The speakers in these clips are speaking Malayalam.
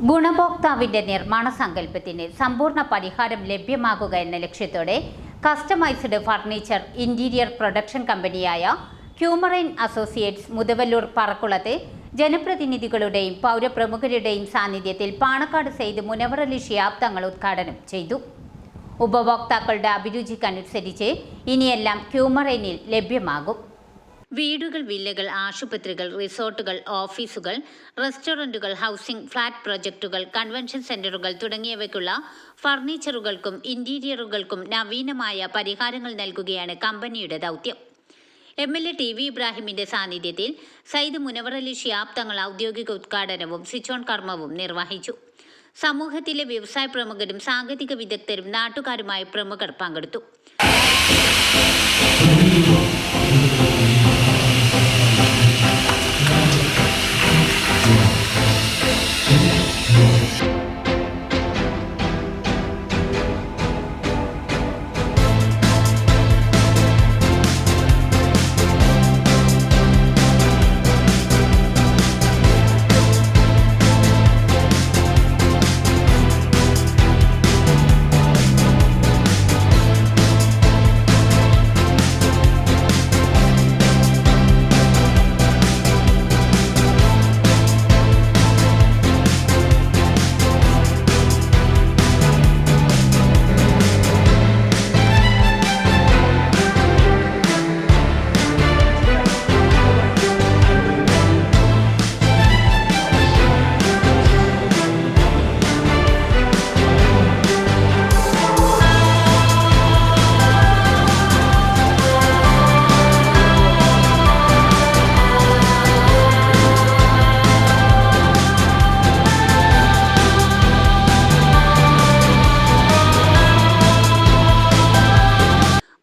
ഗുണഭോക്താവിന്റെ നിർമ്മാണ സങ്കല്പത്തിന് സമ്പൂർണ്ണ പരിഹാരം ലഭ്യമാകുക എന്ന ലക്ഷ്യത്തോടെ കസ്റ്റമൈസ്ഡ് ഫർണിച്ചർ ഇന്റീരിയർ പ്രൊഡക്ഷൻ കമ്പനിയായ ക്യൂമറൈൻ അസോസിയേറ്റ്സ് മുതവല്ലൂർ പറക്കുളത്ത് ജനപ്രതിനിധികളുടെയും പൗരപ്രമുഖരുടെയും സാന്നിധ്യത്തിൽ പാണക്കാട് സെയ്ദ് മുനവർ അലി ശിഹാബ് തങ്ങൾ ഉദ്ഘാടനം ചെയ്തു. ഉപഭോക്താക്കളുടെ അഭിരുചിക്കനുസരിച്ച് ഇനിയെല്ലാം ക്യൂമറൈനിൽ ലഭ്യമാകും. വീടുകൾ, വില്ലകൾ, ആശുപത്രികൾ, റിസോർട്ടുകൾ, ഓഫീസുകൾ, റെസ്റ്റോറൻറ്റുകൾ, ഹൗസിംഗ്, ഫ്ലാറ്റ് പ്രൊജക്റ്റുകൾ, കൺവെൻഷൻ സെന്ററുകൾ തുടങ്ങിയവയ്ക്കുള്ള ഫർണിച്ചറുകൾക്കും ഇന്റീരിയറുകൾക്കും നവീനമായ പരിഹാരങ്ങൾ നൽകുകയാണ് കമ്പനിയുടെ ദൗത്യം. MLA TV ഇബ്രാഹിമിന്റെ സാന്നിധ്യത്തിൽ സയ്യിദ് മുനവർ അലി ശിഹാബ് തങ്ങൾ ഔദ്യോഗിക ഉദ്ഘാടനവും സ്വിച്ച് ഓൺ കർമ്മവും നിർവഹിച്ചു. സമൂഹത്തിലെ വ്യവസായ പ്രമുഖരും സാങ്കേതിക വിദഗ്ധരും നാട്ടുകാരുമായ പ്രമുഖർ പങ്കെടുത്തു.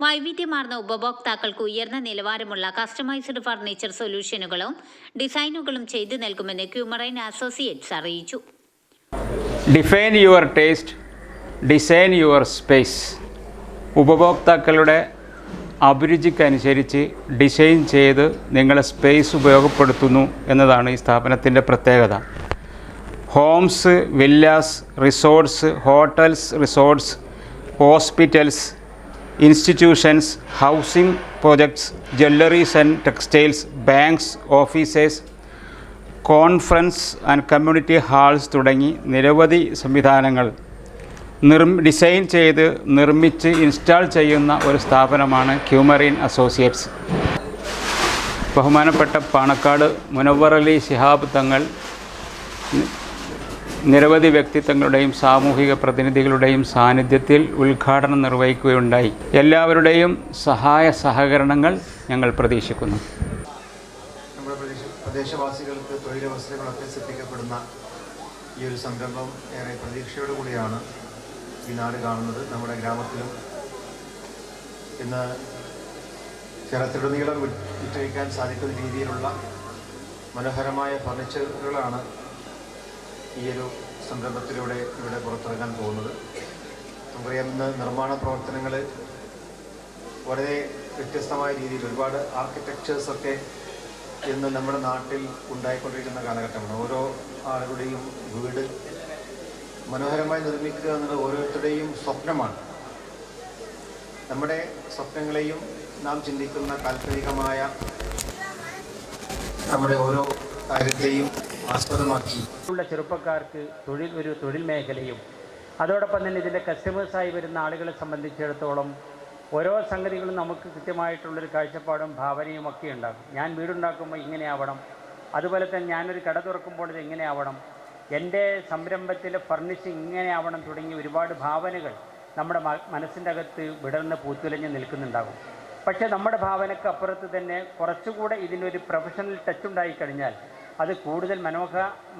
വൈവിധ്യമാർന്ന ഉപഭോക്താക്കൾക്ക് ഉയർന്ന നിലവാരമുള്ള കസ്റ്റമൈസ്ഡ് ഫർണിച്ചർ സൊല്യൂഷനുകളും ഡിസൈനുകളും ചെയ്തു നൽകുമെന്ന് ക്യൂമറൈൻ അസോസിയേറ്റ്സ് അറിയിച്ചു. Define your taste, design your space. ഉപഭോക്താക്കളുടെ അഭിരുചിക്കനുസരിച്ച് ഡിസൈൻ ചെയ്ത് നിങ്ങളെ സ്പേസ് ഉപയോഗപ്പെടുത്തുന്നു എന്നതാണ് ഈ സ്ഥാപനത്തിൻ്റെ പ്രത്യേകത. Homes, villas, resorts, hotels, resorts, hospitals, institutions, housing projects, jewelleries and textiles, banks, officers, conference and community halls തുടങ്ങി നിരവധി സംവിധാനങ്ങൾ ഡിസൈൻ ചെയ്ത് നിർമ്മിച്ച് ഇൻസ്റ്റാൾ ചെയ്യുന്ന ഒരു സ്ഥാപനമാണ് ക്യൂമറൈൻ അസോസിയേറ്റ്സ്. ബഹുമാനപ്പെട്ട പാണക്കാട് മുനവർ അലി ശിഹാബ് തങ്ങൾ നിരവധി വ്യക്തിത്വങ്ങളുടെയും സാമൂഹിക പ്രതിനിധികളുടെയും സാന്നിധ്യത്തിൽ ഉദ്ഘാടനം നിർവഹിക്കുകയുണ്ടായി. എല്ലാവരുടെയും സഹായ സഹകരണങ്ങൾ ഞങ്ങൾ പ്രതീക്ഷിക്കുന്നു. നമ്മുടെ പ്രദേശവാസികൾക്ക് തൊഴിലവസരങ്ങളൊക്കെ സൃഷ്ടിക്കപ്പെടുന്ന ഈ ഒരു സംരംഭം ഏറെ പ്രതീക്ഷയോടുകൂടിയാണ് ഈ നാട് കാണുന്നത്. നമ്മുടെ ഗ്രാമത്തിലും ഇന്ന് കേരളത്തിലുടനീളം വിറ്റഴിക്കാൻ സാധിക്കുന്ന രീതിയിലുള്ള മനോഹരമായ ഫർണിച്ചറുകളാണ് ഈ ഒരു സംരംഭത്തിലൂടെ ഇവിടെ പുറത്തിറങ്ങാൻ പോകുന്നത്. നമുക്കറിയാം, ഇന്ന് നിർമ്മാണ പ്രവർത്തനങ്ങൾ വളരെ വ്യത്യസ്തമായ രീതിയിൽ ഒരുപാട് ആർക്കിടെക്ചേഴ്സൊക്കെ ഇന്ന് നമ്മുടെ നാട്ടിൽ ഉണ്ടായിക്കൊണ്ടിരിക്കുന്ന കാലഘട്ടമാണ്. ഓരോ ആളുകളുടെയും വീട് മനോഹരമായി നിർമ്മിക്കുക എന്നത് ഓരോരുത്തരുടെയും സ്വപ്നമാണ്. നമ്മുടെ സ്വപ്നങ്ങളെയും നാം ചിന്തിക്കുന്ന കാൽപ്പനികമായ നമ്മുടെ ഓരോ കാര്യത്തെയും ആസ്പദമാക്കി ചെറുപ്പക്കാർക്ക് ഒരു തൊഴിൽ മേഖലയും അതോടൊപ്പം തന്നെ ഇതിൻ്റെ കസ്റ്റമേഴ്സായി വരുന്ന ആളുകളെ സംബന്ധിച്ചിടത്തോളം ഓരോ സംഗതികളും നമുക്ക് കൃത്യമായിട്ടുള്ളൊരു കാഴ്ചപ്പാടും ഭാവനയും ഒക്കെ ഉണ്ടാകും. ഞാൻ വീടുണ്ടാക്കുമ്പോൾ ഇങ്ങനെ ആവണം, അതുപോലെ തന്നെ ഞാനൊരു കട തുറക്കുമ്പോൾ ഇത് എങ്ങനെ ആവണം, എൻ്റെ സംരംഭത്തിലെ ഫർണിഷിങ് ഇങ്ങനെ ആവണം തുടങ്ങി ഒരുപാട് ഭാവനകൾ നമ്മുടെ മനസ്സിൻ്റെ അകത്ത് വിടർന്ന് പൂത്തുലഞ്ഞ് നിൽക്കുന്നുണ്ടാകും. പക്ഷേ നമ്മുടെ ഭാവനയ്ക്ക് അപ്പുറത്ത് തന്നെ കുറച്ചുകൂടെ ഇതിനൊരു പ്രൊഫഷണൽ ടച്ച് ഉണ്ടായിക്കഴിഞ്ഞാൽ അത് കൂടുതൽ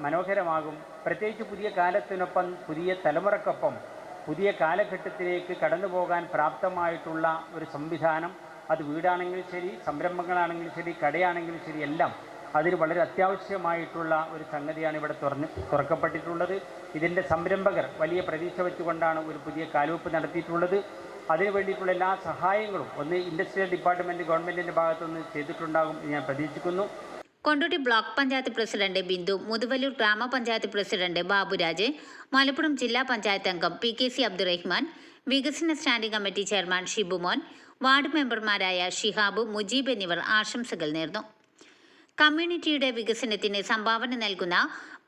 മനോഹരമാകും. പ്രത്യേകിച്ച് പുതിയ കാലത്തിനൊപ്പം പുതിയ തലമുറക്കൊപ്പം പുതിയ കാലഘട്ടത്തിലേക്ക് കടന്നു പോകാൻ പ്രാപ്തമായിട്ടുള്ള ഒരു സംവിധാനം, അത് വീടാണെങ്കിലും ശരി, സംരംഭങ്ങളാണെങ്കിലും ശരി, കടയാണെങ്കിലും ശരി, എല്ലാം അതിന് വളരെ അത്യാവശ്യമായിട്ടുള്ള ഒരു സംഗതിയാണ് ഇവിടെ തുറക്കപ്പെട്ടിട്ടുള്ളത്. ഇതിൻ്റെ സംരംഭകർ വലിയ പ്രതീക്ഷ വെച്ചുകൊണ്ടാണ് ഒരു പുതിയ കാൽവെപ്പ് നടത്തിയിട്ടുള്ളത്. അതിനു വേണ്ടിയിട്ടുള്ള എല്ലാ സഹായങ്ങളും ഒന്ന് ഇൻഡസ്ട്രിയൽ ഡിപ്പാർട്ട്മെൻറ്റ് ഗവൺമെൻറ്റിൻ്റെ ഭാഗത്തുനിന്ന് ചെയ്തിട്ടുണ്ടാകും എന്ന് ഞാൻ പ്രതീക്ഷിക്കുന്നു. കൊണ്ടോട്ടി ബ്ലോക്ക് പഞ്ചായത്ത് പ്രസിഡന്റ് ബിന്ദു, മുതുവല്ലൂർ ഗ്രാമപഞ്ചായത്ത് പ്രസിഡന്റ് ബാബുരാജ്, മലപ്പുറം ജില്ലാ പഞ്ചായത്ത് അംഗം PKC അബ്ദുറഹ്മാൻ, വികസന standing committee chairman Shibumon, ward മെമ്പർമാരായ ഷിഹാബ്, മുജീബ് എന്നിവർ ആശംസകൾ നേർന്നു. കമ്മ്യൂണിറ്റിയുടെ വികസനത്തിന് സംഭാവന നൽകുന്ന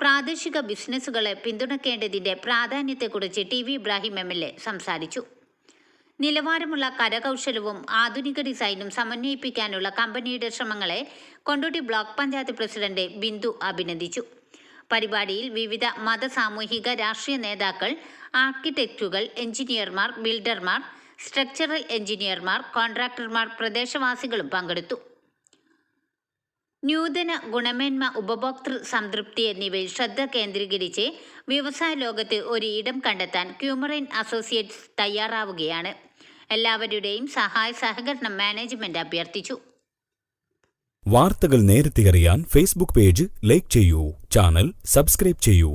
പ്രാദേശിക ബിസിനസ്സുകളെ പിന്തുണയ്ക്കേണ്ടതിൻ്റെ പ്രാധാന്യത്തെക്കുറിച്ച് TV ഇബ്രാഹിം MLA സംസാരിച്ചു. നിലവാരമുള്ള കരകൗശലവും ആധുനിക ഡിസൈനും സമന്വയിപ്പിക്കാനുള്ള കമ്പനിയുടെ ശ്രമങ്ങളെ കൊണ്ടോട്ടി ബ്ലോക്ക് പഞ്ചായത്ത് പ്രസിഡന്റ് ബിന്ദു അഭിനന്ദിച്ചു. പരിപാടിയിൽ വിവിധ മത, സാമൂഹിക, രാഷ്ട്രീയ നേതാക്കൾ, ആർക്കിടെക്റ്റുകൾ, എഞ്ചിനീയർമാർ, ബിൽഡർമാർ, സ്ട്രക്ചറൽ എഞ്ചിനീയർമാർ, കോൺട്രാക്ടർമാർ, പ്രദേശവാസികളും പങ്കെടുത്തു. നൂതന ഗുണമേന്മ, ഉപഭോക്തൃ സംതൃപ്തി എന്നിവയിൽ ശ്രദ്ധ കേന്ദ്രീകരിച്ച് വ്യവസായ ലോകത്ത് ഒരു ഇടം കണ്ടെത്താൻ ക്യൂമറൈൻ അസോസിയേറ്റ്സ് തയ്യാറാവുകയാണ്. എല്ലാവരുടെയും സഹായ സഹകരണം മാനേജ്മെന്റ് അഭ്യർത്ഥിച്ചു. വാർത്തകൾ നേരത്തെ അറിയാൻ ഫേസ്ബുക്ക് പേജ് ലൈക്ക് ചെയ്യൂ, ചാനൽ സബ്സ്ക്രൈബ് ചെയ്യൂ.